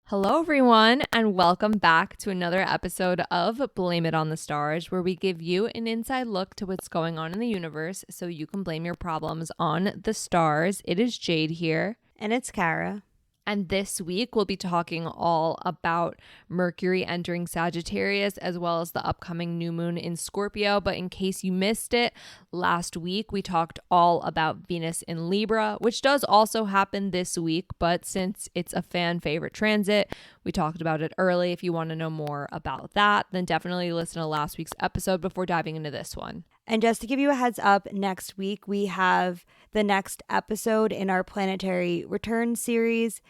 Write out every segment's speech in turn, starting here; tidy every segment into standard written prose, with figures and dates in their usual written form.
Hello, everyone, and welcome back to another episode of Blame It on the Stars, where we give you an inside look to what's going on in the universe so you can blame your problems on the stars. It is Jade here. And it's Kara. And this week, we'll be talking all about Mercury entering Sagittarius, as well as the upcoming new moon in Scorpio. But in case you missed it, last week, we talked all about Venus in Libra, which does also happen this week. But since it's a fan favorite transit, we talked about it early. If you want to know more about that, then definitely listen to last week's episode before diving into this one. And just to give you a heads up, next week we have the next episode in our planetary return series.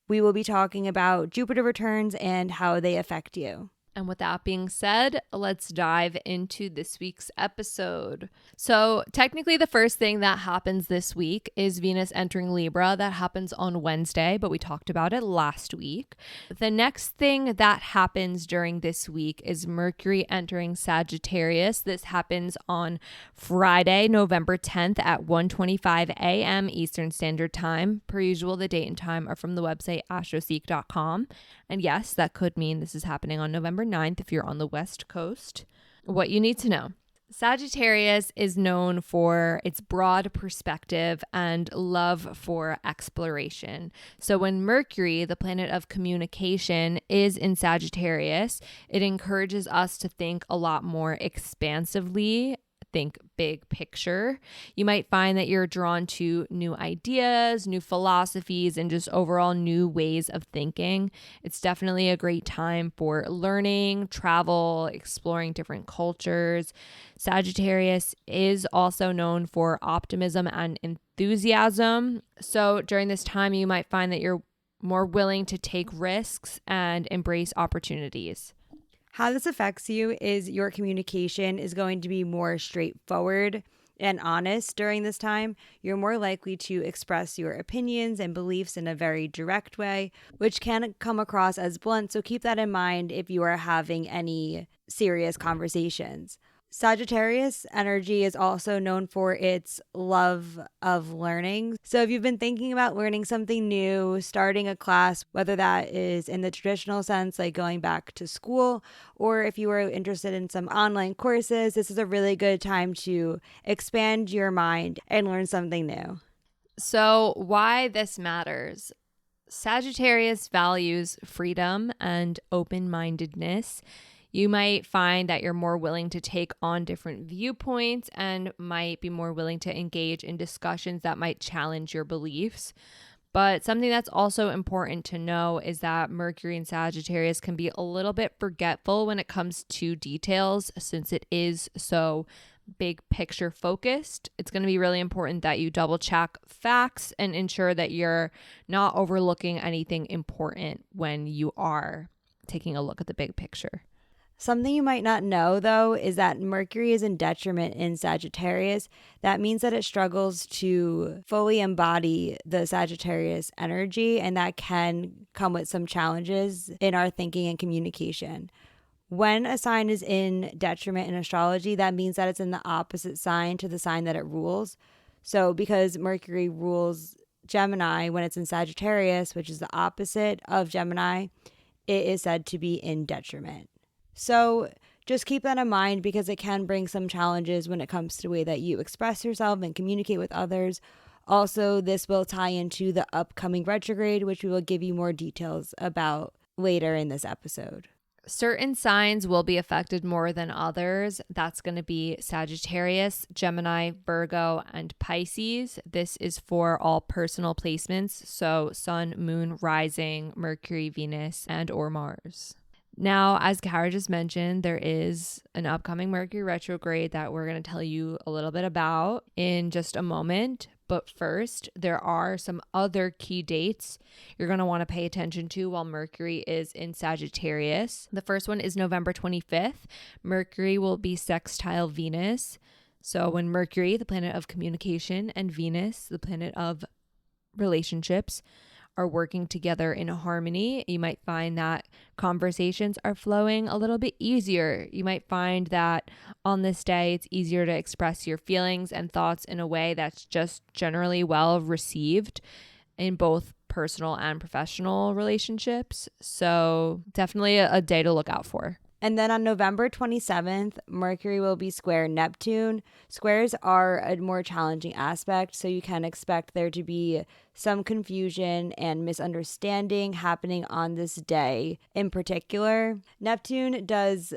We will be talking about Jupiter returns and how they affect you. And with that being said, let's dive into this week's episode. So technically the first thing that happens this week is Venus entering Libra. That happens on Wednesday, but we talked about it last week. The next thing that happens during this week is Mercury entering Sagittarius. This happens on Friday, November 10th at 1:25 a.m. Eastern Standard Time. Per usual, the date and time are from the website astroseek.com. And yes, that could mean this is happening on November 9th if you're on the West Coast. What you need to know. Sagittarius is known for its broad perspective and love for exploration. So when Mercury, the planet of communication, is in Sagittarius, it encourages us to think a lot more expansively. Think big picture. You might find that you're drawn to new ideas, new philosophies, and just overall new ways of thinking. It's definitely a great time for learning, travel, exploring different cultures. Sagittarius is also known for optimism and enthusiasm. So during this time, you might find that you're more willing to take risks and embrace opportunities. How this affects you is your communication is going to be more straightforward and honest during this time. You're more likely to express your opinions and beliefs in a very direct way, which can come across as blunt. So keep that in mind if you are having any serious conversations. Sagittarius energy is also known for its love of learning. So if you've been thinking about learning something new, starting a class, whether that is in the traditional sense, like going back to school, or if you are interested in some online courses, this is a really good time to expand your mind and learn something new. So why this matters? Sagittarius values freedom and open-mindedness. You might find that you're more willing to take on different viewpoints and might be more willing to engage in discussions that might challenge your beliefs. But something that's also important to know is that Mercury in Sagittarius can be a little bit forgetful when it comes to details, since it is so big picture focused. It's going to be really important that you double check facts and ensure that you're not overlooking anything important when you are taking a look at the big picture. Something you might not know, though, is that Mercury is in detriment in Sagittarius. That means that it struggles to fully embody the Sagittarius energy, and that can come with some challenges in our thinking and communication. When a sign is in detriment in astrology, that means that it's in the opposite sign to the sign that it rules. So because Mercury rules Gemini when it's in Sagittarius, which is the opposite of Gemini, it is said to be in detriment. So just keep that in mind because it can bring some challenges when it comes to the way that you express yourself and communicate with others. Also, this will tie into the upcoming retrograde, which we will give you more details about later in this episode. Certain signs will be affected more than others. That's going to be Sagittarius, Gemini, Virgo, and Pisces. This is for all personal placements, so Sun, Moon, Rising, Mercury, Venus, and or Mars. Now, as Kara just mentioned, there is an upcoming Mercury retrograde that we're going to tell you a little bit about in just a moment. But first, there are some other key dates you're going to want to pay attention to while Mercury is in Sagittarius. The first one is November 25th. Mercury will be sextile Venus. So when Mercury, the planet of communication, and Venus, the planet of relationships, are working together in harmony. You might find that conversations are flowing a little bit easier. You might find that on this day, it's easier to express your feelings and thoughts in a way that's just generally well received in both personal and professional relationships. So definitely a day to look out for. And then on November 27th, Mercury will be square Neptune. Squares are a more challenging aspect, so you can expect there to be some confusion and misunderstanding happening on this day. In particular, Neptune does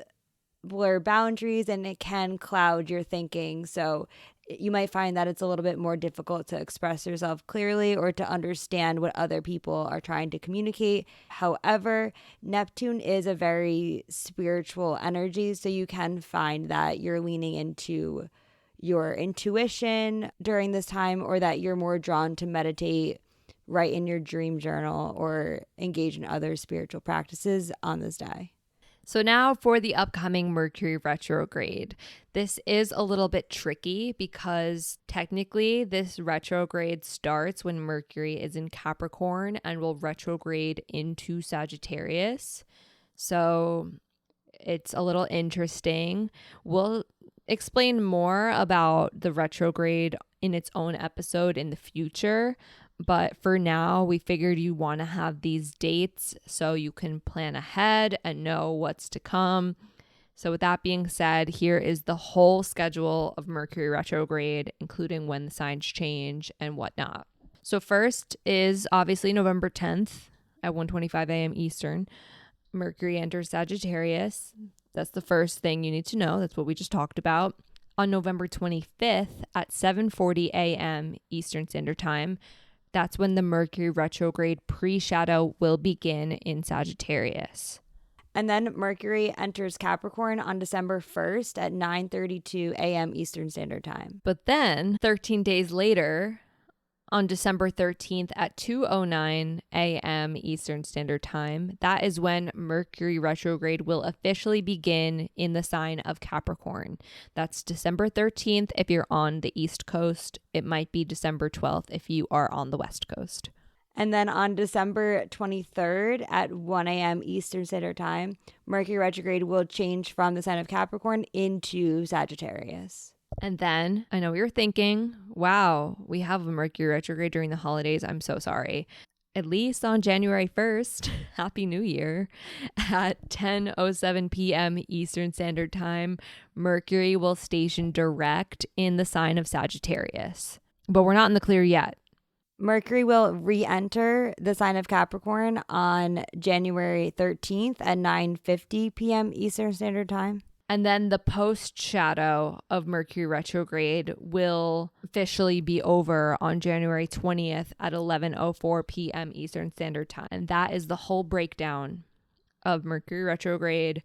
blur boundaries and it can cloud your thinking. So you might find that it's a little bit more difficult to express yourself clearly or to understand what other people are trying to communicate. However, Neptune is a very spiritual energy, so you can find that you're leaning into your intuition during this time, or that you're more drawn to meditate, write in your dream journal, or engage in other spiritual practices on this day. So now for the upcoming Mercury retrograde. This is a little bit tricky because technically this retrograde starts when Mercury is in Capricorn and will retrograde into Sagittarius. So it's a little interesting. We'll explain more about the retrograde in its own episode in the future. But for now, we figured you want to have these dates so you can plan ahead and know what's to come. So with that being said, here is the whole schedule of Mercury retrograde, including when the signs change and whatnot. So first is obviously November 10th at 1:25 a.m. Eastern. Mercury enters Sagittarius. That's the first thing you need to know. That's what we just talked about. On November 25th at 7:40 a.m. Eastern Standard Time, that's when the Mercury retrograde pre-shadow will begin in Sagittarius. And then Mercury enters Capricorn on December 1st at 9:32 a.m. Eastern Standard Time. But then 13 days later, on December 13th at 2:09 a.m. Eastern Standard Time, that is when Mercury retrograde will officially begin in the sign of Capricorn. That's December 13th if you're on the East Coast. It might be December 12th if you are on the West Coast. And then on December 23rd at 1 a.m. Eastern Standard Time, Mercury retrograde will change from the sign of Capricorn into Sagittarius. And then I know you're thinking, wow, we have a Mercury retrograde during the holidays. I'm so sorry. At least on January 1st, Happy New Year, at 10:07 p.m. Eastern Standard Time, Mercury will station direct in the sign of Sagittarius. But we're not in the clear yet. Mercury will re-enter the sign of Capricorn on January 13th at 9:50 p.m. Eastern Standard Time. And then the post shadow of Mercury retrograde will officially be over on January 20th at 11:04 p.m. Eastern Standard Time. And that is the whole breakdown of Mercury retrograde,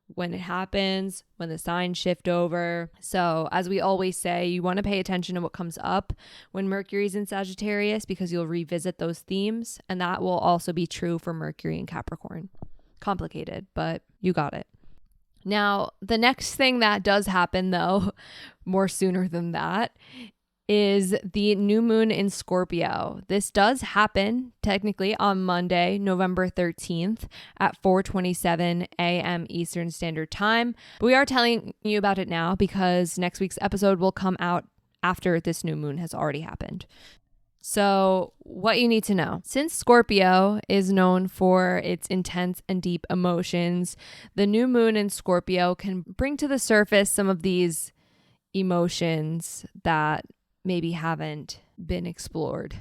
when it happens, when the signs shift over. So as we always say, you want to pay attention to what comes up when Mercury's in Sagittarius, because you'll revisit those themes. And that will also be true for Mercury in Capricorn. Complicated, but you got it. Now, the next thing that does happen, though, more sooner than that, is the new moon in Scorpio. This does happen technically on Monday, November 13th at 4:27 a.m. Eastern Standard Time. But we are telling you about it now because next week's episode will come out after this new moon has already happened. So what you need to know, since Scorpio is known for its intense and deep emotions, the new moon in Scorpio can bring to the surface some of these emotions that maybe haven't been explored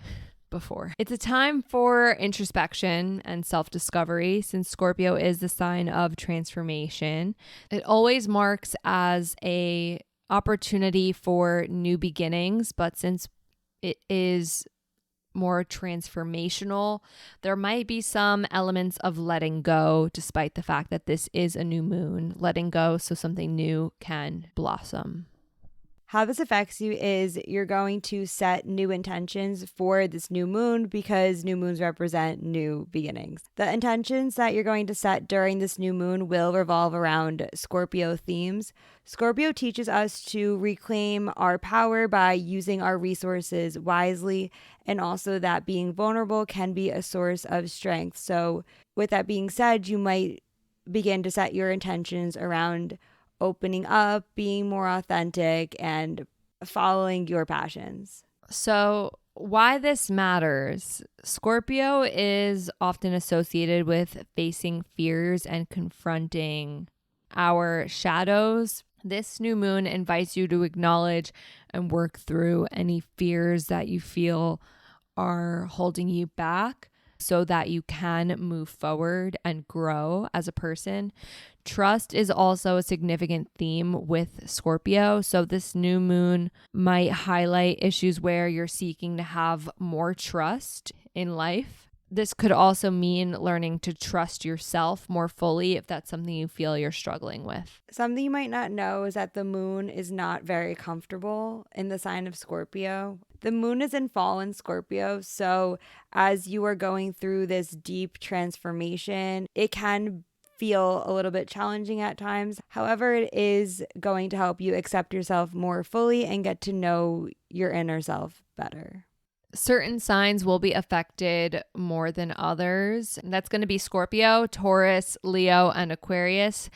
before. It's a time for introspection and self-discovery, since Scorpio is the sign of transformation. It always marks as a opportunity for new beginnings, but since it is more transformational, there might be some elements of letting go, despite the fact that this is a new moon. Letting go so something new can blossom. How this affects you is you're going to set new intentions for this new moon because new moons represent new beginnings. The intentions that you're going to set during this new moon will revolve around Scorpio themes. Scorpio teaches us to reclaim our power by using our resources wisely, and also that being vulnerable can be a source of strength. So with that being said, you might begin to set your intentions around opening up, being more authentic, and following your passions. So, why this matters? Scorpio is often associated with facing fears and confronting our shadows. This new moon invites you to acknowledge and work through any fears that you feel are holding you back so that you can move forward and grow as a person. Trust is also a significant theme with Scorpio. So this new moon might highlight issues where you're seeking to have more trust in life. This could also mean learning to trust yourself more fully if that's something you feel you're struggling with. Something you might not know is that the moon is not very comfortable in the sign of Scorpio. The moon is in fallen Scorpio, so as you are going through this deep transformation, it can feel a little bit challenging at times. However, it is going to help you accept yourself more fully and get to know your inner self better. Certain signs will be affected more than others. That's going to be Scorpio, Taurus, Leo, and Aquarius,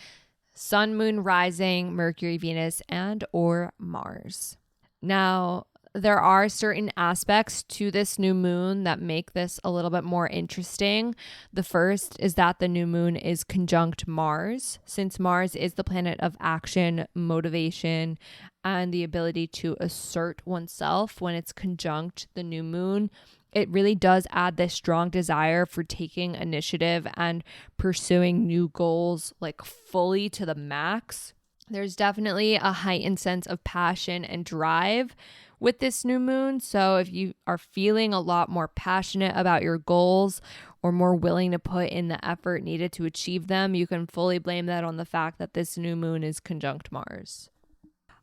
Sun, Moon, Rising, Mercury, Venus, and or Mars. Now, there are certain aspects to this new moon that make this a little bit more interesting. The first is that the new moon is conjunct Mars. Since Mars is the planet of action, motivation, and the ability to assert oneself when it's conjunct the new moon, it really does add this strong desire for taking initiative and pursuing new goals like fully to the max. There's definitely a heightened sense of passion and drive with this new moon. So if you are feeling a lot more passionate about your goals or more willing to put in the effort needed to achieve them, you can fully blame that on the fact that this new moon is conjunct Mars.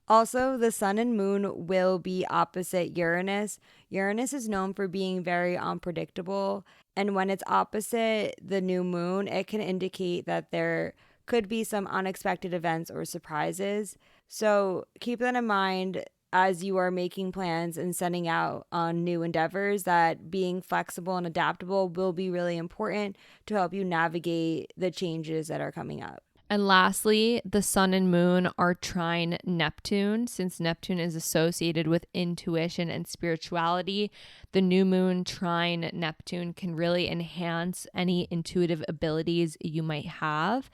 Also, the sun and moon will be opposite Uranus. Uranus is known for being very unpredictable, and when it's opposite the new moon, it can indicate that there could be some unexpected events or surprises. So keep that in mind as you are making plans and setting out on new endeavors, that being flexible and adaptable will be really important to help you navigate the changes that are coming up. And lastly, the sun and moon are trine Neptune. Since Neptune is associated with intuition and spirituality, the new moon trine Neptune can really enhance any intuitive abilities you might have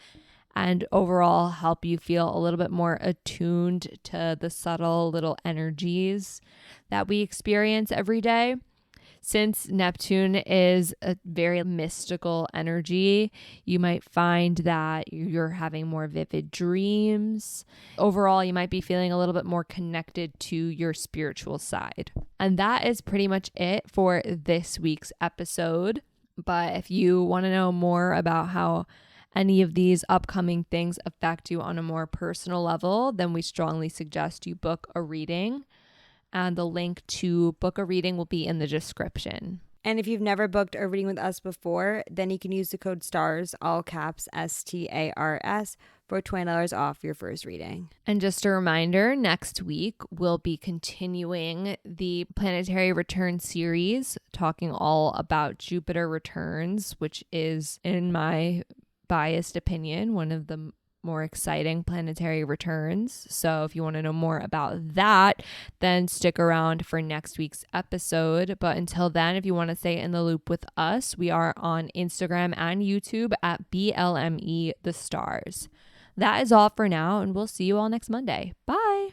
and overall help you feel a little bit more attuned to the subtle little energies that we experience every day. Since Neptune is a very mystical energy, you might find that you're having more vivid dreams. Overall, you might be feeling a little bit more connected to your spiritual side. And that is pretty much it for this week's episode. But if you want to know more about how any of these upcoming things affect you on a more personal level, then we strongly suggest you book a reading. And the link to book a reading will be in the description. And if you've never booked a reading with us before, then you can use the code STARS, all caps STARS, for $20 off your first reading. And just a reminder, next week we'll be continuing the planetary return series, talking all about Jupiter returns, which is, in my biased opinion, one of the more exciting planetary returns. So if you want to know more about that, then stick around for next week's episode. But until then, if you want to stay in the loop with us, we are on Instagram and YouTube at BLME The Stars. That is all for now, and we'll see you all next Monday. Bye.